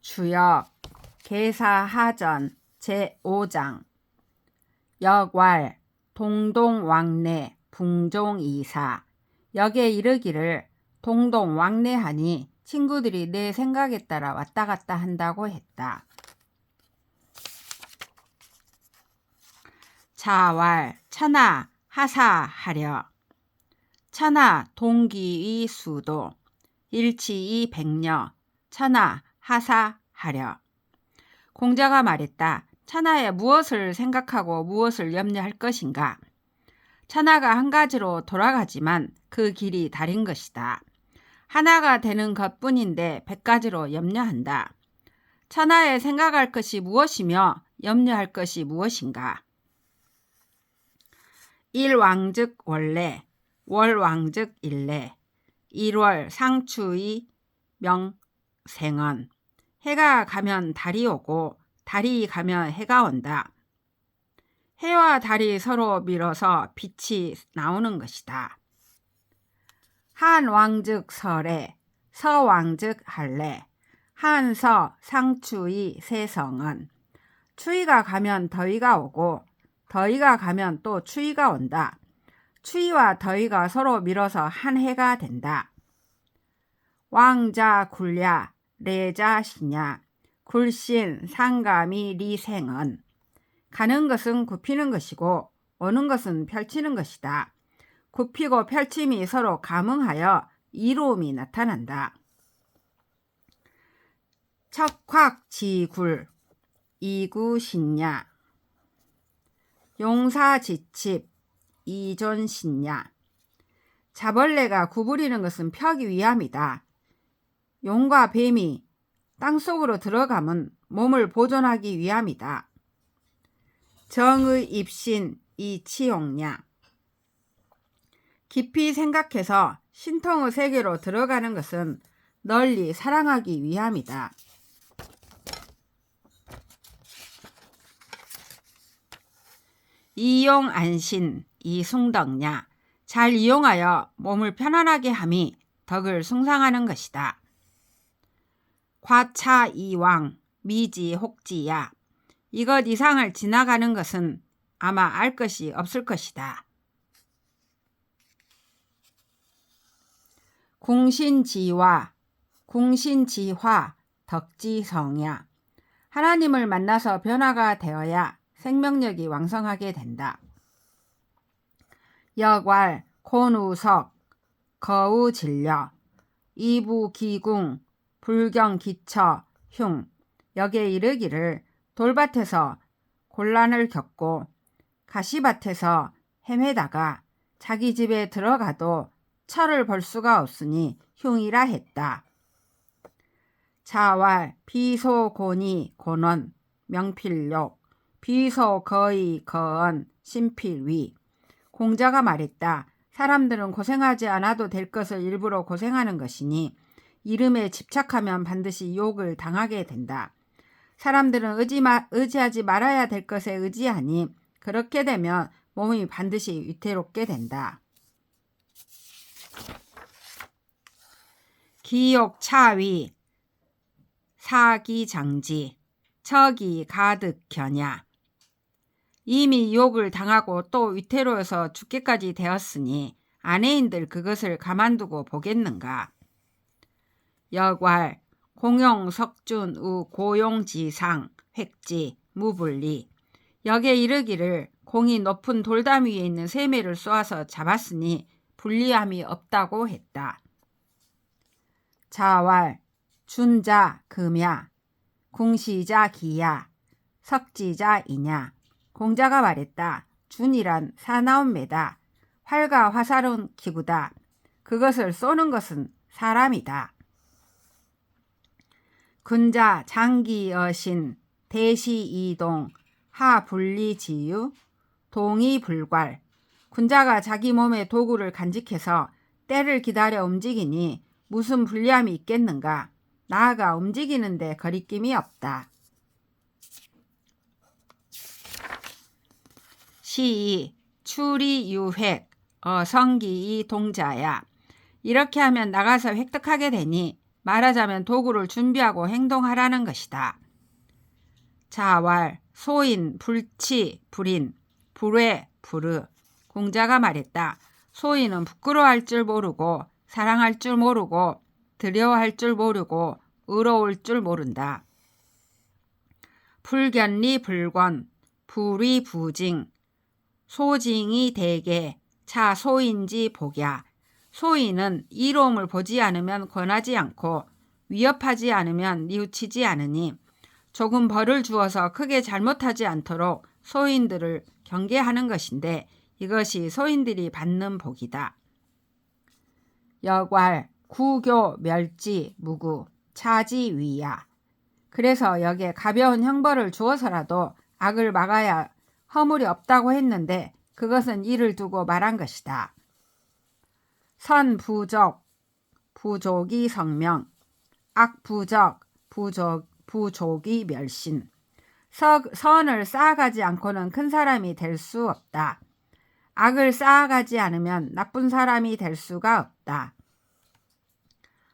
주역 계사하전 제5장 역왈 동동왕래 궁종이사 역에 이르기를 동동왕래하니 친구들이 내 생각에 따라 왔다 갔다 한다고 했다. 자왈 천하 하사하려 천하 동기의 수도 일치의 백녀 천하 하사하려. 공자가 말했다. 천하에 무엇을 생각하고 무엇을 염려할 것인가? 천하가 한 가지로 돌아가지만 그 길이 다른 것이다. 하나가 되는 것뿐인데 100가지로 염려한다. 천하에 생각할 것이 무엇이며 염려할 것이 무엇인가? 일왕즉 원래, 월왕즉 일래, 일월 상추의 명생언. 해가 가면 달이 오고 달이 가면 해가 온다. 해와 달이 서로 밀어서 빛이 나오는 것이다. 한왕즉 설에, 서왕즉 할래, 한서 상추의 세성은. 추위가 가면 더위가 오고 더위가 가면 또 추위가 온다. 추위와 더위가 서로 밀어서 한 해가 된다. 왕자 굴야 레자 시냐 굴신 상감이 리생은. 가는 것은 굽히는 것이고 오는 것은 펼치는 것이다. 굽히고 펼침이 서로 감응하여 이로움이 나타난다. 척확지굴 이구신야 용사지칩 이존신야. 자벌레가 구부리는 것은 펴기 위함이다. 용과 뱀이 땅속으로 들어가면 몸을 보존하기 위함이다. 정의 입신 이치용냐. 깊이 생각해서 신통의 세계로 들어가는 것은 널리 사랑하기 위함이다. 이용안신 이숭덕냐. 잘 이용하여 몸을 편안하게 함이 덕을 숭상하는 것이다. 과차이왕 미지혹지야. 이것 이상을 지나가는 것은 아마 알 것이 없을 것이다. 궁신지화 궁신지화 덕지성야. 하나님을 만나서 변화가 되어야 생명력이 왕성하게 된다. 역왈 곤우석 거우진려 이부기궁 불경기처 흉. 역에 이르기를 돌밭에서 곤란을 겪고 가시밭에서 헤매다가 자기 집에 들어가도 철을 벌 수가 없으니 흉이라 했다. 자왈 비소곤이 곤원 명필욕 비소거의 거언 신필위. 공자가 말했다. 사람들은 고생하지 않아도 될 것을 일부러 고생하는 것이니 이름에 집착하면 반드시 욕을 당하게 된다. 사람들은 의지하지 말아야 될 것에 의지하니 그렇게 되면 몸이 반드시 위태롭게 된다. 기욕 차위 사기장지 척이 가득 겨냐. 이미 욕을 당하고 또 위태로워서 죽기까지 되었으니 아내인들 그것을 가만두고 보겠는가. 역왈 공용석준우 고용지상 획지 무불리. 역에 이르기를 공이 높은 돌담 위에 있는 쇠매를 쏘아서 잡았으니 불리함이 없다고 했다. 자왈 준자 금야 궁시자 기야 석지자 이냐. 공자가 말했다. 준이란 사나운 매다. 활과 화살은 기구다. 그것을 쏘는 것은 사람이다. 군자 장기여신 대시이동 하분리지유 동이불괄. 군자가 자기 몸의 도구를 간직해서 때를 기다려 움직이니 무슨 불리함이 있겠는가. 나아가 움직이는데 거리낌이 없다. 시이 추리유획 어성기이 동자야. 이렇게 하면 나가서 획득하게 되니 말하자면 도구를 준비하고 행동하라는 것이다. 자왈, 소인, 불치, 불인, 불외, 불의. 공자가 말했다. 소인은 부끄러워할 줄 모르고 사랑할 줄 모르고 두려워할 줄 모르고 의로울 줄 모른다. 불견리 불권, 불의 부징, 소징이 대개, 차 소인지 복야. 소인은 이로움을 보지 않으면 권하지 않고 위협하지 않으면 뉘우치지 않으니 조금 벌을 주어서 크게 잘못하지 않도록 소인들을 경계하는 것인데 이것이 소인들이 받는 복이다. 여괄, 구교, 멸지, 무구, 차지, 위야. 그래서 여기에 가벼운 형벌을 주어서라도 악을 막아야 허물이 없다고 했는데 그것은 이를 두고 말한 것이다. 선부적, 부족이 성명, 악부적, 부족이 멸신. 선을 쌓아가지 않고는 큰 사람이 될 수 없다. 악을 쌓아가지 않으면 나쁜 사람이 될 수가 없다.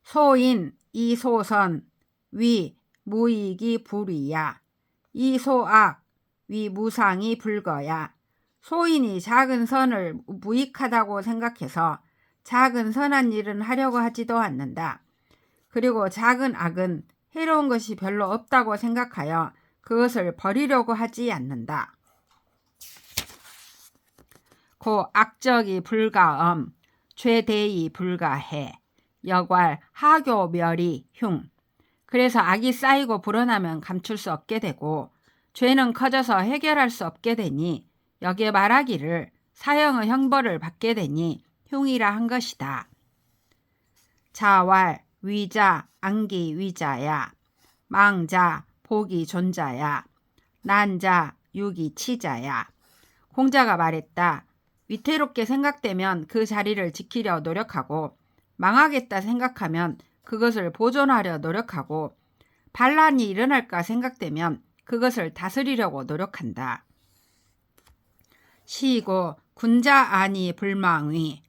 소인, 이소선, 위, 무익이 불이야. 이소악, 위 무상이 불거야. 소인이 작은 선을 무익하다고 생각해서 작은 선한 일은 하려고 하지도 않는다. 그리고 작은 악은 해로운 것이 별로 없다고 생각하여 그것을 버리려고 하지 않는다. 고 악적이 불가엄, 죄대이 불가해, 여괄 하교멸이 흉. 그래서 악이 쌓이고 불어나면 감출 수 없게 되고 죄는 커져서 해결할 수 없게 되니 여기에 말하기를 사형의 형벌을 받게 되니 흉이라 한 것이다. 자왈, 위자, 안기 위자야. 망자, 복이 존자야. 난자, 육이 치자야. 공자가 말했다. 위태롭게 생각되면 그 자리를 지키려 노력하고 망하겠다 생각하면 그것을 보존하려 노력하고 반란이 일어날까 생각되면 그것을 다스리려고 노력한다. 시고 군자 아니 불망의,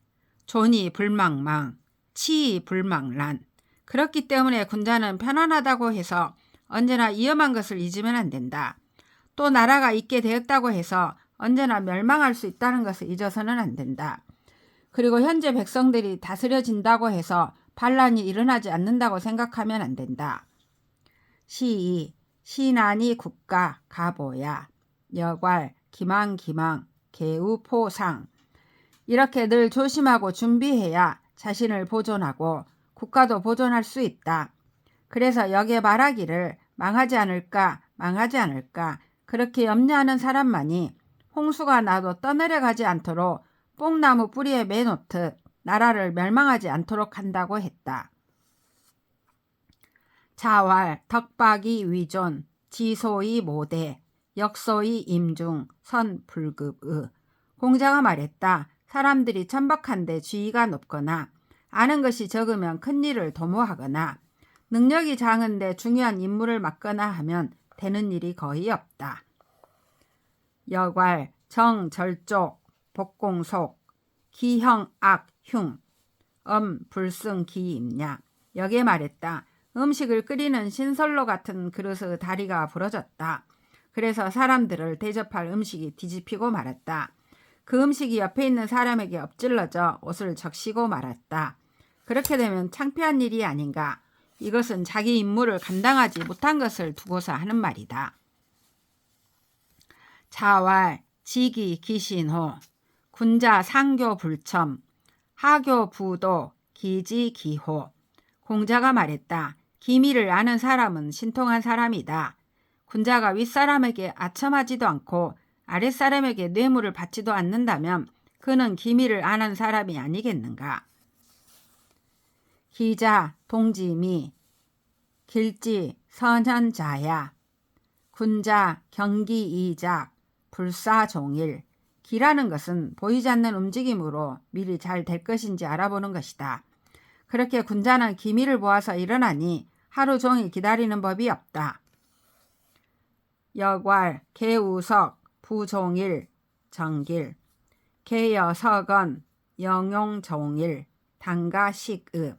존이 불망망, 치이 불망란. 그렇기 때문에 군자는 편안하다고 해서 언제나 위험한 것을 잊으면 안 된다. 또 나라가 있게 되었다고 해서 언제나 멸망할 수 있다는 것을 잊어서는 안 된다. 그리고 현재 백성들이 다스려진다고 해서 반란이 일어나지 않는다고 생각하면 안 된다. 시이, 신안이 국가 가보야. 여괄, 기망, 개우포상. 이렇게 늘 조심하고 준비해야 자신을 보존하고 국가도 보존할 수 있다. 그래서 여기에 말하기를 망하지 않을까 그렇게 염려하는 사람만이 홍수가 나도 떠내려가지 않도록 뽕나무 뿌리에 매놓듯 나라를 멸망하지 않도록 한다고 했다. 자왈, 덕박이 위존, 지소이 모대, 역소이 임중, 선불급의. 공자가 말했다. 사람들이 천박한데 지위가 높거나 아는 것이 적으면 큰 일을 도모하거나 능력이 작은데 중요한 임무를 맡거나 하면 되는 일이 거의 없다. 여괄, 정절족, 복공속, 기형악, 흉, 불승, 기임냐. 여기에 말했다. 음식을 끓이는 신설로 같은 그릇의 다리가 부러졌다. 그래서 사람들을 대접할 음식이 뒤집히고 말았다. 그 음식이 옆에 있는 사람에게 엎질러져 옷을 적시고 말았다. 그렇게 되면 창피한 일이 아닌가. 이것은 자기 임무를 감당하지 못한 것을 두고서 하는 말이다. 자왈, 지기, 기신호, 군자, 상교, 불첨, 하교, 부도, 기지, 기호. 공자가 말했다. 기미를 아는 사람은 신통한 사람이다. 군자가 윗사람에게 아첨하지도 않고 아랫사람에게 뇌물을 받지도 않는다면 그는 기미를 아는 사람이 아니겠는가. 기자, 동지미, 길지, 선현자야. 군자, 경기이작, 불사종일. 기라는 것은 보이지 않는 움직임으로 미리 잘 될 것인지 알아보는 것이다. 그렇게 군자는 기미를 보아서 일어나니 하루 종일 기다리는 법이 없다. 여괄, 개우석, 부종일, 정길, 개여석언, 영용종일, 당가식의.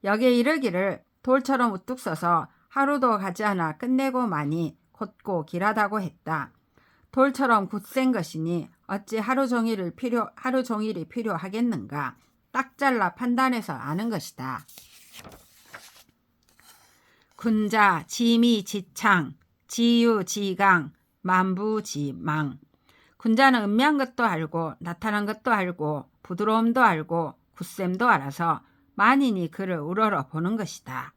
여기에 이르기를 돌처럼 우뚝 서서 하루도 가지 않아 끝내고 마니 곧고 길하다고 했다. 돌처럼 굳센 것이니 어찌 하루 종일이 필요하겠는가. 딱 잘라 판단해서 아는 것이다. 군자, 지미지창, 지유지강, 만부지망. 군자는 음미한 것도 알고 나타난 것도 알고 부드러움도 알고 굳셈도 알아서 만인이 그를 우러러 보는 것이다.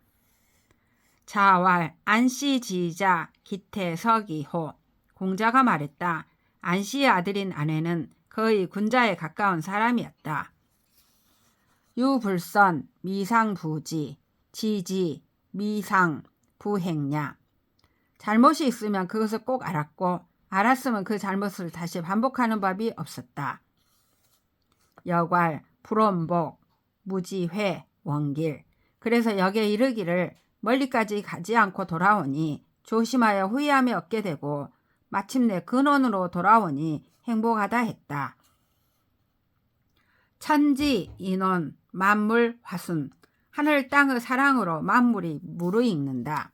자왈 안씨지자 기태서기호. 공자가 말했다. 안씨의 아들인 아내는 거의 군자에 가까운 사람이었다. 유불선 미상부지 지지 미상 부행냐. 잘못이 있으면 그것을 꼭 알았고 알았으면 그 잘못을 다시 반복하는 법이 없었다. 여괄 불원복 무지회 원길. 그래서 역에 이르기를 멀리까지 가지 않고 돌아오니 조심하여 후회함에 얻게 되고 마침내 근원으로 돌아오니 행복하다 했다. 천지 인원 만물 화순. 하늘 땅의 사랑으로 만물이 무르익는다.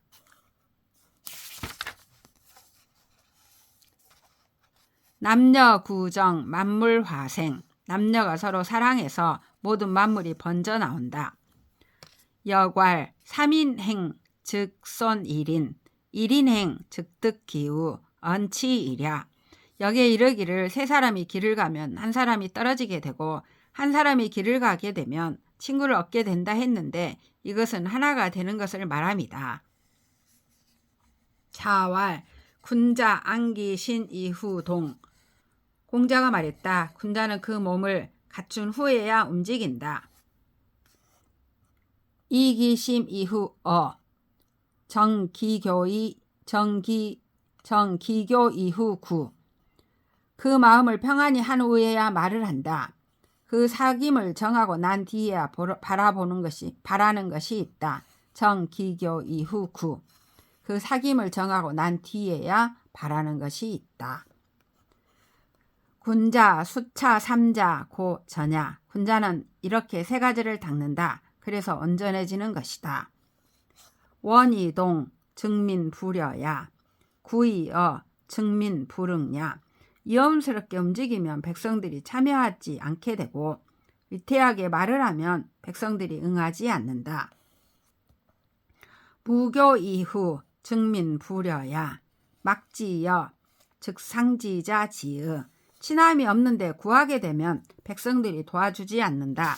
남녀 구정 만물 화생. 남녀가 서로 사랑해서 모든 만물이 번져 나온다. 여괄 3인행 즉 손일인 1인행 즉 득기우 언치이랴. 여기에 이르기를 세 사람이 길을 가면 한 사람이 떨어지게 되고 한 사람이 길을 가게 되면 친구를 얻게 된다 했는데 이것은 하나가 되는 것을 말합니다. 자왈 군자 안기신 이후동. 공자가 말했다. 군자는 그 몸을 갖춘 후에야 움직인다. 이기심 이후 정기교 이후 구. 그 마음을 평안히 한 후에야 말을 한다. 그 사귐을 정하고 난 뒤에야 바라는 것이 있다. 정기교 이후 구. 그 사귐을 정하고 난 뒤에야 바라는 것이 있다. 군자 수차 삼자 고 전야. 군자는 이렇게 세 가지를 닦는다. 그래서 온전해지는 것이다. 원이동 증민 불여야. 구이어 증민 불응야. 위험스럽게 움직이면 백성들이 참여하지 않게 되고 위태하게 말을 하면 백성들이 응하지 않는다. 무교 이후 증민 불여야. 막지여 즉 상지자 지으. 친함이 없는데 구하게 되면 백성들이 도와주지 않는다.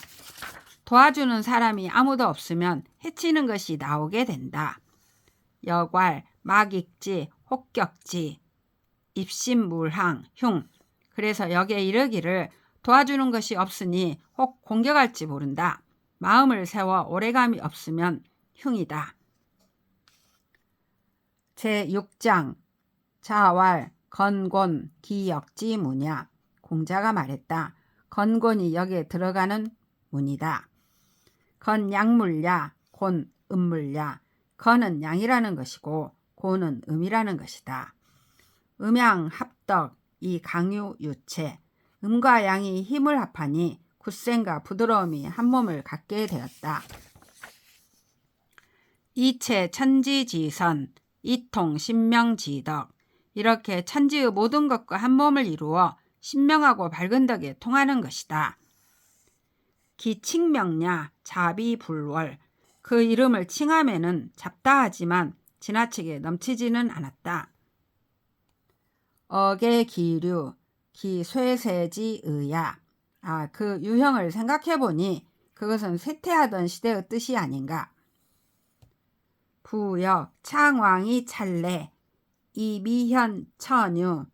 도와주는 사람이 아무도 없으면 해치는 것이 나오게 된다. 여괄 막익지 혹격지 입심물항 흉. 그래서 여기에 이르기를 도와주는 것이 없으니 혹 공격할지 모른다. 마음을 세워 오래감이 없으면 흉이다. 제6장 자왈 건곤 기역지 무냐. 공자가 말했다. 건곤이 여기에 들어가는 문이다. 건 양물야 곤 음물야. 건은 양이라는 것이고 곤은 음이라는 것이다. 음양 합덕 이 강유 유체. 음과 양이 힘을 합하니 굳셈과 부드러움이 한 몸을 갖게 되었다. 이체 천지지선 이통 신명지덕. 이렇게 천지의 모든 것과 한 몸을 이루어 신명하고 밝은 덕에 통하는 것이다. 기칭명냐 자비불월. 그 이름을 칭함에는 잡다하지만 지나치게 넘치지는 않았다. 어계기류 기쇠세지의야. 그 유형을 생각해보니 그것은 쇠퇴하던 시대의 뜻이 아닌가. 부역 창왕이 찰래 이미현 천유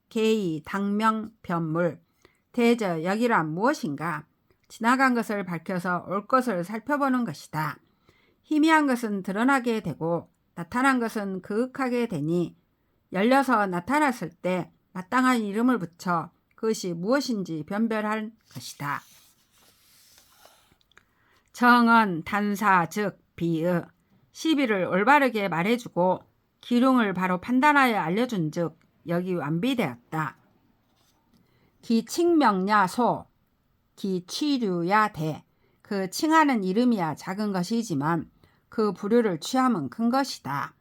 계의 당명 변물. 대저 역이란 무엇인가. 지나간 것을 밝혀서 올 것을 살펴보는 것이다. 희미한 것은 드러나게 되고 나타난 것은 그윽하게 되니 열려서 나타났을 때 마땅한 이름을 붙여 그것이 무엇인지 변별할 것이다. 정언 단사 즉 비의. 시비를 올바르게 말해주고 기륭을 바로 판단하여 알려준 즉 여기 완비되었다. 기칭명야 소 기취류야 대. 그 칭하는 이름이야 작은 것이지만 그 부류를 취함은 큰 것이다.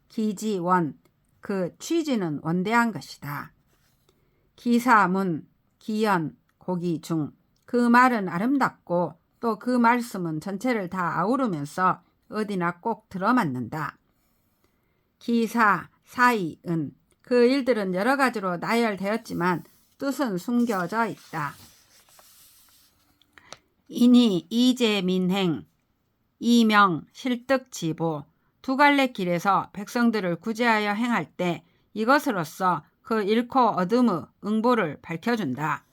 기지원, 그 취지는 원대한 것이다. 기사문, 기연, 고기 중, 그 말은 아름답고 또 그 말씀은 전체를 다 아우르면서 어디나 꼭 들어맞는다. 기사, 사이은, 그 일들은 여러 가지로 나열되었지만 뜻은 숨겨져 있다. 이니 이재민행, 이명, 실득지보, 두 갈래 길에서 백성들을 구제하여 행할 때 이것으로써 그 잃고 얻음의 응보를 밝혀준다.